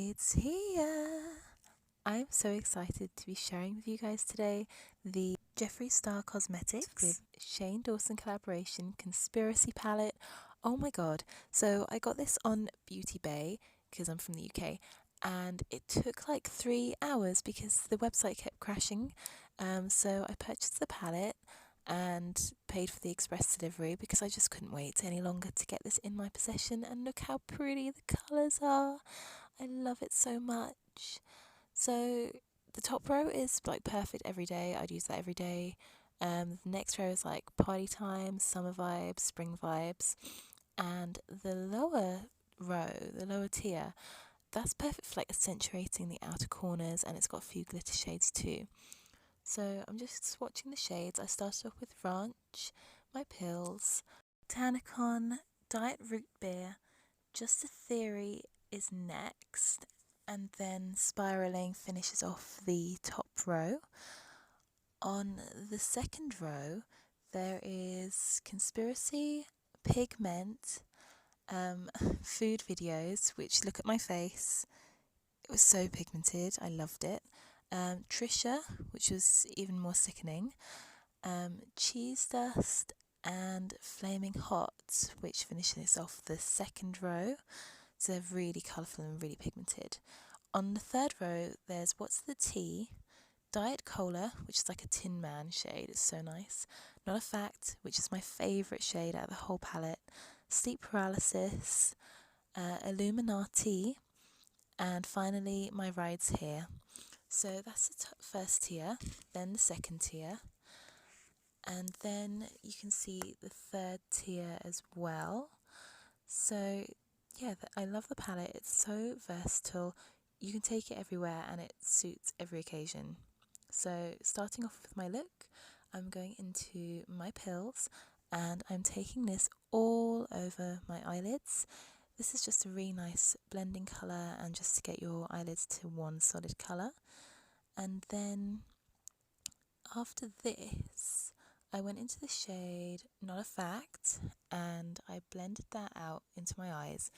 It's here! I'm so excited to be sharing with you guys today the Jeffree Star Cosmetics with Shane Dawson collaboration conspiracy palette. Oh my god. So I got this on Beauty Bay because I'm from the UK, and it took like 3 hours because the website kept crashing. So I purchased the palette and paid for the express delivery because I just couldn't wait any longer to get this in my possession. And look how pretty the colours are. I love it so much. So the top row is like perfect every day. I'd use that every day. The next row is like party time, summer vibes, spring vibes. And the lower row, the lower tier, that's perfect for like accentuating the outer corners, and it's got a few glitter shades too. So I'm just swatching the shades. I started off with Ranch, My Pills, Botanicon, Diet Root Beer, Just a Theory is next, and then Spiraling finishes off the top row. On the second row, there is Conspiracy, Pigment, food videos, which look at my face. It was so pigmented, I loved it. Trisha, which was even more sickening. Cheese Dust, and Flaming Hot, which finishes off the second row. So they're really colourful and really pigmented. On the third row, there's What's the Tea, Diet Cola, which is like a Tin Man shade, it's so nice. Not a Fact, which is my favourite shade out of the whole palette. Sleep Paralysis, Illuminati, and finally My Ride's Here. So that's the first tier, then the second tier, and then you can see the third tier as well. So yeah, I love the palette. It's so versatile. You can take it everywhere and it suits every occasion. So starting off with my look, I'm going into My Pills, and I'm taking this all over my eyelids. This is just a really nice blending colour, and just to get your eyelids to one solid colour. And then after this, I went into the shade Not a Fact, and I blended that out into my eyes,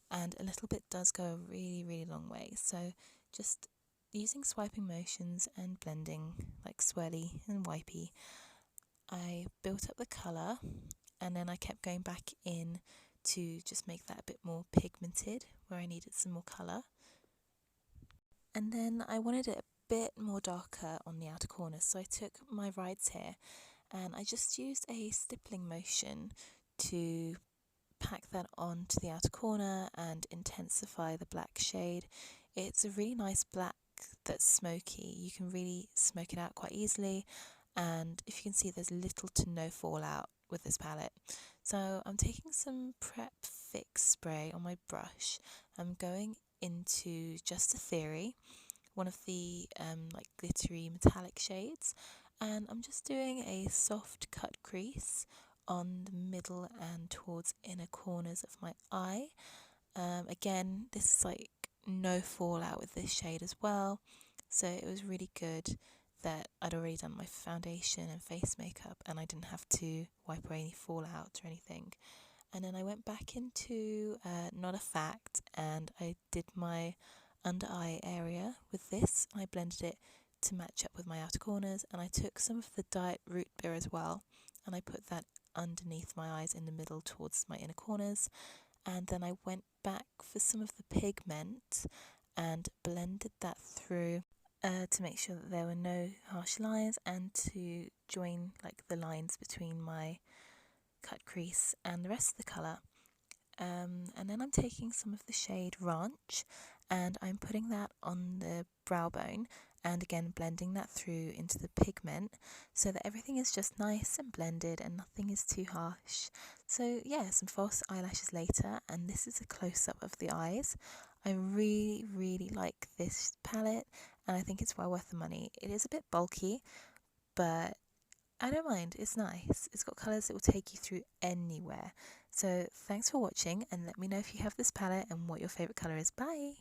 and a little bit does go a really, really long way. So just using swiping motions and blending like swirly and wipey, I built up the colour, and then I kept going back in to just make that a bit more pigmented where I needed some more colour. And then I wanted it a bit more darker on the outer corners, so I took My Ride's Here and I just used a stippling motion to pack that onto the outer corner and intensify the black shade. It's a really nice black that's smoky. You can really smoke it out quite easily, and if you can see, there's little to no fallout with this palette. So I'm taking some Prep Fix spray on my brush. I'm going into Just a Theory, one of the like glittery metallic shades, and I'm just doing a soft cut crease on the middle and towards inner corners of my eye. Again, this is like no fallout with this shade as well, so it was really good that I'd already done my foundation and face makeup and I didn't have to wipe away any fallout or anything. And then I went back into Not a Fact, and I did my under eye area with this. I blended it to match up with my outer corners, and I took some of the Diet Root Beer as well, and I put that underneath my eyes in the middle towards my inner corners. And then I went back for some of the pigment and blended that through to make sure that there were no harsh lines, and to join like the lines between my cut crease and the rest of the colour. And then I'm taking some of the shade Ranch and I'm putting that on the brow bone, and again blending that through into the pigment so that everything is just nice and blended and nothing is too harsh. So yeah, some false eyelashes later, and this is a close-up of the eyes. I really, really like this palette, and I think it's well worth the money. It is a bit bulky, but I don't mind, it's nice. It's got colours that will take you through anywhere. So thanks for watching, and let me know if you have this palette and what your favourite colour is. Bye!